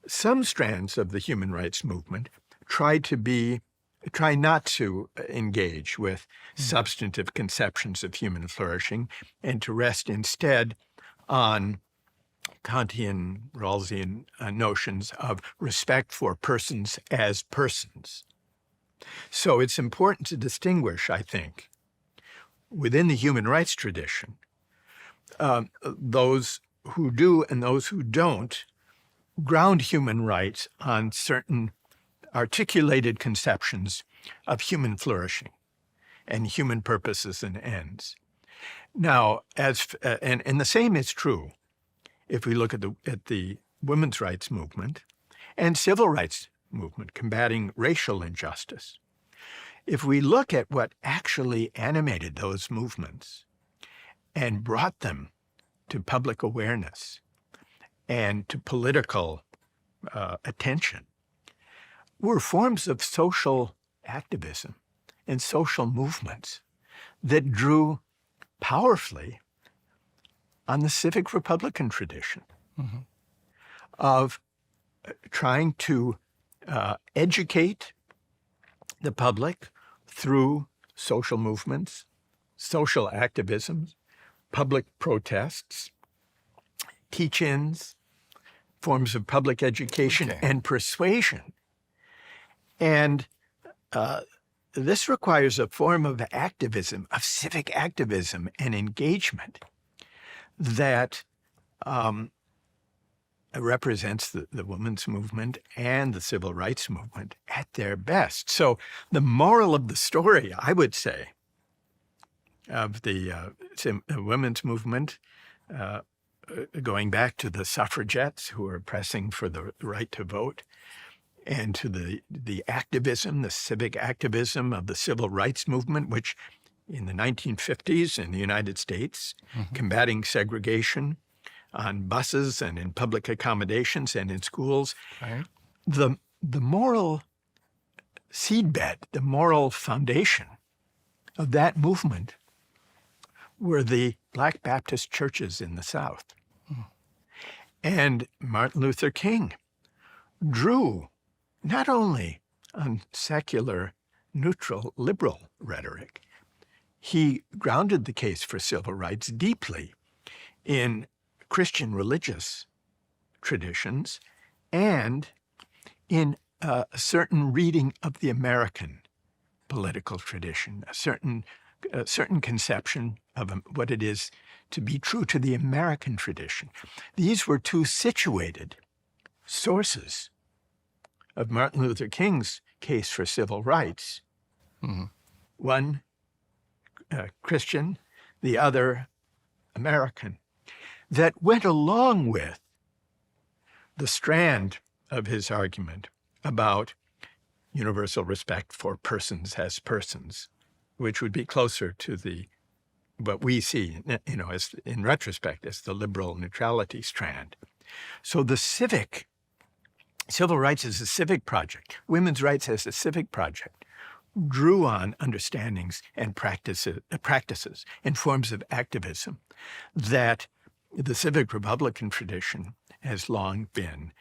Some strands of the human rights movement try not to engage with substantive conceptions of human flourishing and to rest instead on Kantian, Rawlsian notions of respect for persons as persons. So it's important to distinguish, I think, within the human rights tradition, those who do and those who don't ground human rights on certain articulated conceptions of human flourishing and human purposes and ends. Now, and the same is true if we look at the women's rights movement and civil rights movement combating racial injustice. If we look at what actually animated those movements and brought them to public awareness and to political attention, were forms of social activism and social movements that drew powerfully on the civic Republican tradition of trying to educate the public through social movements, social activism, public protests, teach-ins, forms of public education and persuasion. And this requires a form of activism, of civic activism and engagement that represents the women's movement and the civil rights movement at their best. So the moral of the story, I would say, of the women's movement, going back to the suffragettes who were pressing for the right to vote, and to the activism, the civic activism of the civil rights movement, which in the 1950s in the United States, combating segregation on buses and in public accommodations and in schools, the moral seedbed, the moral foundation of that movement were the Black Baptist churches in the South. And Martin Luther King drew not only on secular, neutral, liberal rhetoric, he grounded the case for civil rights deeply in Christian religious traditions and in a certain reading of the American political tradition, a certain conception of what it is to be true to the American tradition. These were two situated sources of Martin Luther King's case for civil rights. One Christian, the other American, that went along with the strand of his argument about universal respect for persons as persons, which would be closer to the what we see, as in retrospect, as the liberal neutrality strand. So the civil rights as a civic project, women's rights as a civic project, drew on understandings and practices and forms of activism that the civic republican tradition has long been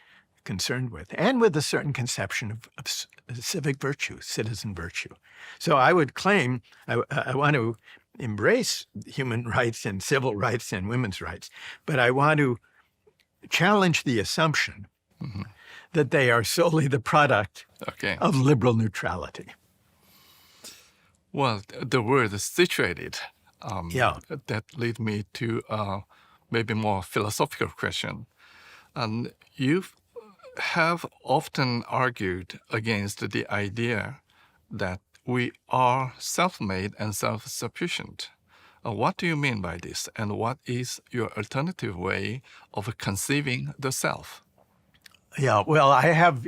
concerned with, and with a certain conception of civic virtue, citizen virtue. So I would claim I want to embrace human rights and civil rights and women's rights, but I want to challenge the assumption that they are solely the product of liberal neutrality. Well, the word situated, that lead me to maybe more philosophical question. And you have often argued against the idea that we are self-made and self-sufficient. What do you mean by this? And what is your alternative way of conceiving the self? Yeah, well,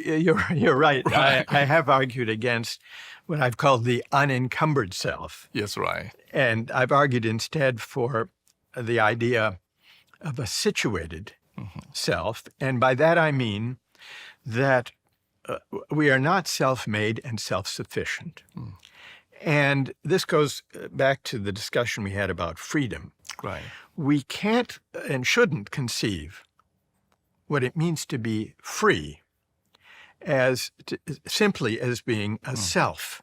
you're right. I have argued against what I've called the unencumbered self. Yes, right. And I've argued instead for the idea of a situated self. And by that I mean that we are not self-made and self-sufficient. And this goes back to the discussion we had about freedom. Right. We can't and shouldn't conceive what it means to be free simply as being a self,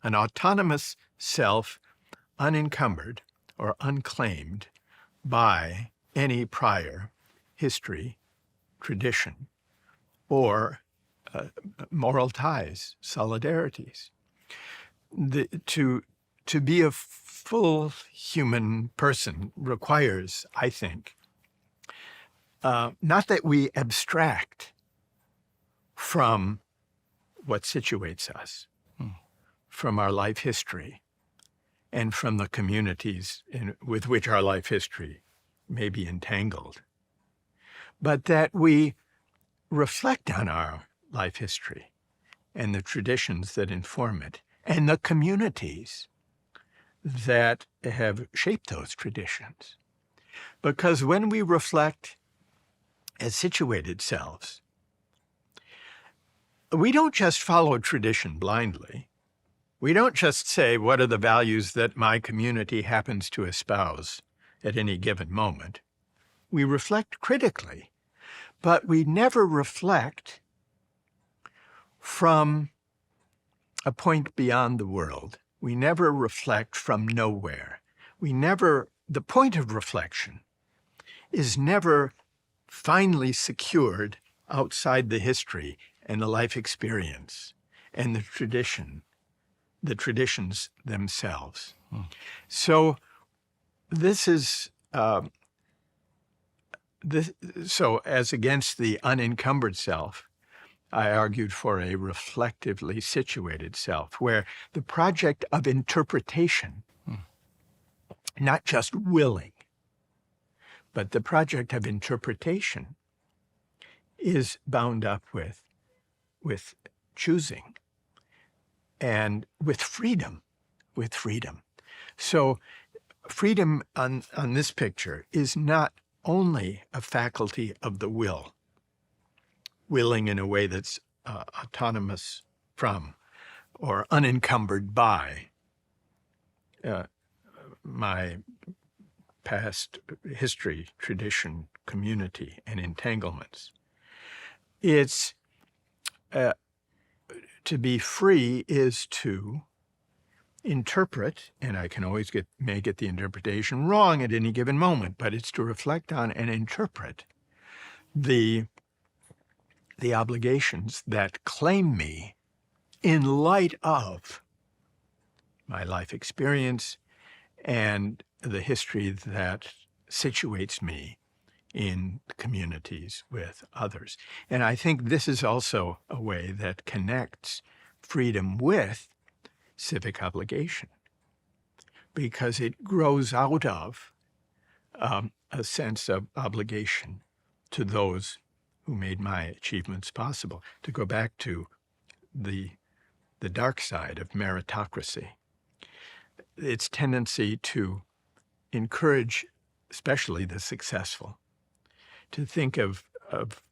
an autonomous self, unencumbered or unclaimed by any prior history, tradition, or moral ties, solidarities. To be a full human person requires, I think, not that we abstract from what situates us, from our life history, and from the communities with which our life history may be entangled, but that we reflect on our life history and the traditions that inform it, and the communities that have shaped those traditions. Because when we reflect as situated selves, we don't just follow tradition blindly. We don't just say, what are the values that my community happens to espouse at any given moment? We reflect critically, but we never reflect from a point beyond the world. We never reflect from nowhere. The point of reflection is never finally secured outside the history and the life experience and the traditions themselves. So this is, so as against the unencumbered self, I argued for a reflectively situated self, where the project of interpretation, not just willing, but the project of interpretation is bound up with choosing and with freedom. So freedom on this picture is not only a faculty of the will, willing in a way that's autonomous from or unencumbered by my past history, tradition, community, and entanglements. It's to be free is to interpret, and I can always may get the interpretation wrong at any given moment, but it's to reflect on and interpret the obligations that claim me in light of my life experience and the history that situates me in communities with others. And I think this is also a way that connects freedom with civic obligation, because it grows out of a sense of obligation to those who made my achievements possible. To go back to the dark side of meritocracy, its tendency to encourage, especially the successful, to think of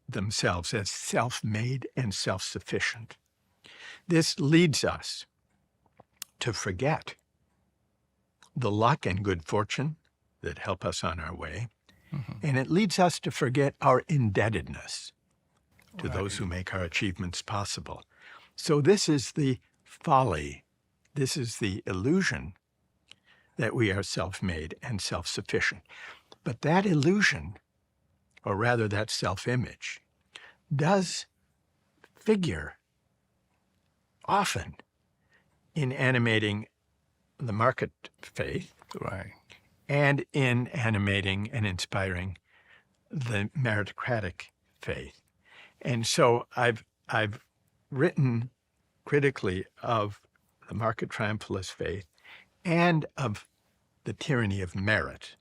themselves as self-made and self-sufficient. This leads us to forget the luck and good fortune that help us on our way, and it leads us to forget our indebtedness to those who make our achievements possible. So this is the folly, this is the illusion that we are self-made and self-sufficient. But that illusion, or rather that self-image, does figure often in animating the market faith, Right. and in animating and inspiring the meritocratic faith. And so I've written critically of the market triumphalist faith and of the tyranny of merit.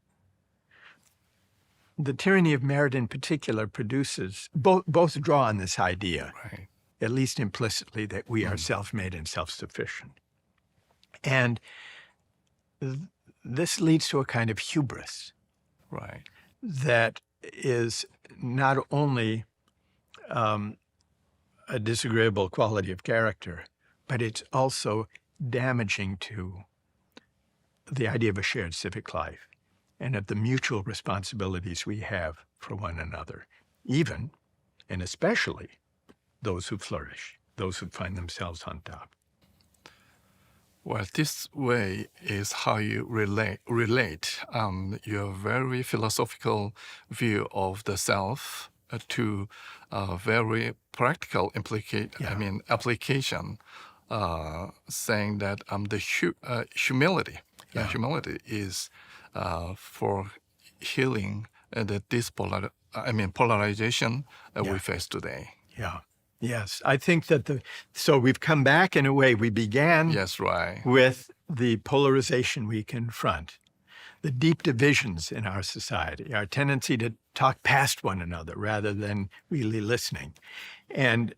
The tyranny of merit in particular produces, both draw on this idea, Right. at least implicitly, that we are self-made and self-sufficient. And this leads to a kind of hubris Right. that is not only a disagreeable quality of character, but it's also damaging to the idea of a shared civic life and of the mutual responsibilities we have for one another, even and especially those who flourish, those who find themselves on top. Well, this way is how you relate your very philosophical view of the self to a very practical application, saying that the humility, humility is for healing the polarization we face today. Yeah. Yes, I think that so we've come back in a way. We began Yes, right. with the polarization we confront, the deep divisions in our society, our tendency to talk past one another rather than really listening. And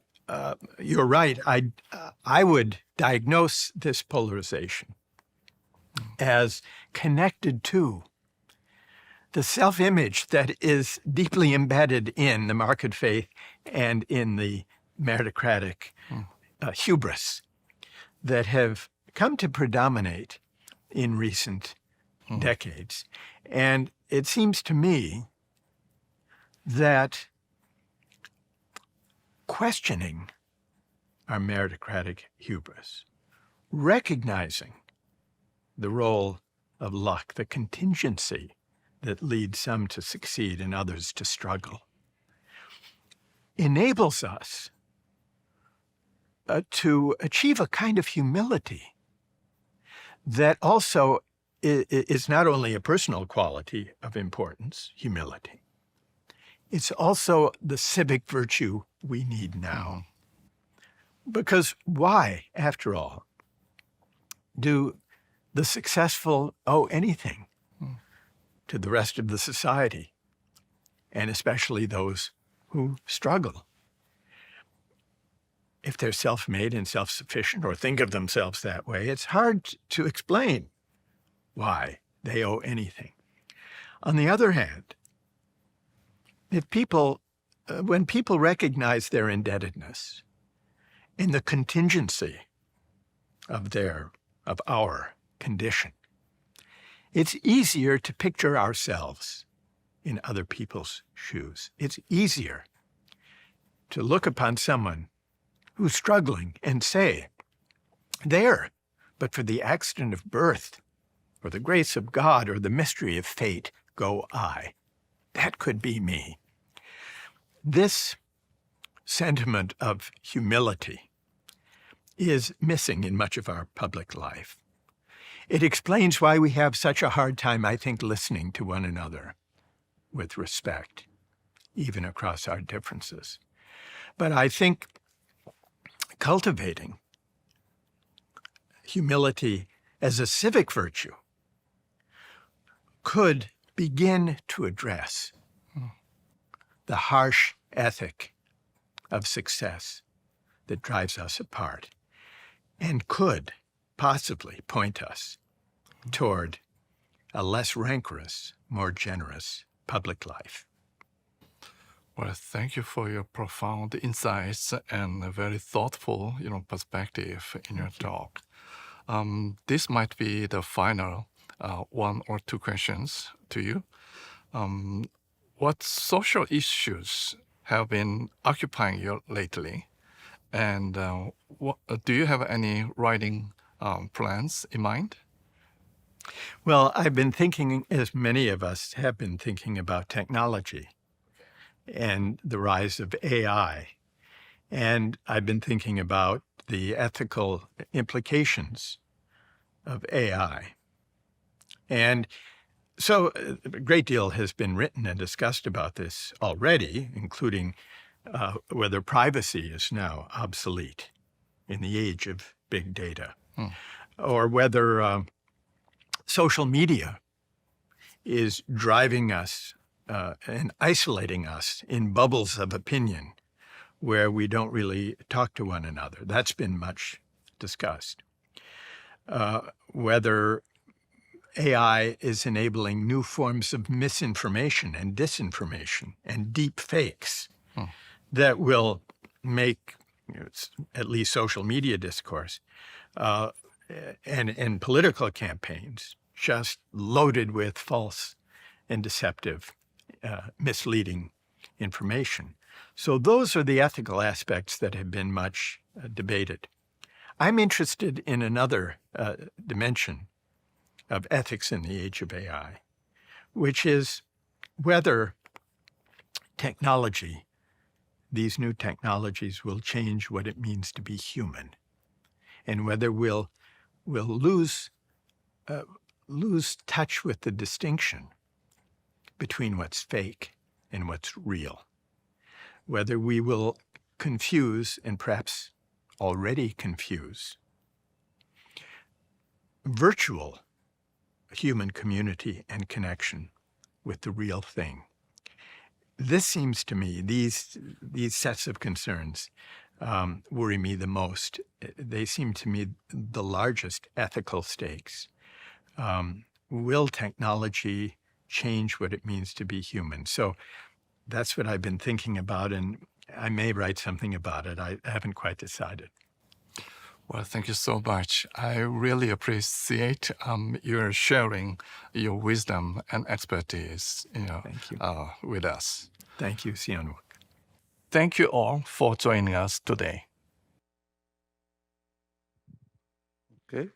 you're right, I would diagnose this polarization as connected to the self-image that is deeply embedded in the market faith and in the meritocratic hubris that have come to predominate in recent decades. And it seems to me that questioning our meritocratic hubris, recognizing the role of luck, the contingency that leads some to succeed and others to struggle, enables us to achieve a kind of humility that also is not only a personal quality of importance, humility, it's also the civic virtue we need now. Because why, after all, do the successful owe anything to the rest of the society, and especially those who struggle? If they're self-made and self-sufficient, or think of themselves that way, it's hard to explain why they owe anything. On the other hand, if when people recognize their indebtedness in the contingency of our condition, it's easier to picture ourselves in other people's shoes. It's easier to look upon someone who's struggling and say, there, but for the accident of birth, or the grace of God, or the mystery of fate, go I. That could be me. This sentiment of humility is missing in much of our public life. It explains why we have such a hard time, I think, listening to one another with respect, even across our differences. But I think cultivating humility as a civic virtue could begin to address the harsh ethic of success that drives us apart, and could possibly point us toward a less rancorous, more generous public life. Well, thank you for your profound insights and a very thoughtful, perspective in your talk. This might be the final one or two questions to you. What social issues have been occupying you lately? And do you have any writing plans in mind? Well, I've been thinking, as many of us have been thinking, about technology and the rise of AI. And I've been thinking about the ethical implications of AI. And so a great deal has been written and discussed about this already, including whether privacy is now obsolete in the age of big data, or whether social media is driving us and isolating us in bubbles of opinion where we don't really talk to one another. That's been much discussed. Whether AI is enabling new forms of misinformation and disinformation and deep fakes that will make at least social media discourse and political campaigns just loaded with false and deceptive, misleading information. So those are the ethical aspects that have been much debated. I'm interested in another dimension of ethics in the age of AI, which is whether technology, these new technologies, will change what it means to be human, and whether we'll lose touch with the distinction between what's fake and what's real, whether we will confuse, and perhaps already confuse, virtual human community and connection with the real thing. This seems to me, these sets of concerns worry me the most. They seem to me the largest ethical stakes. Will technology change what it means to be human? So that's what I've been thinking about, and I may write something about it. I haven't quite decided. Well, thank you so much. I really appreciate your sharing your wisdom and expertise, Thank you. with us. Thank you, Sihanouk. Thank you all for joining us today. Okay.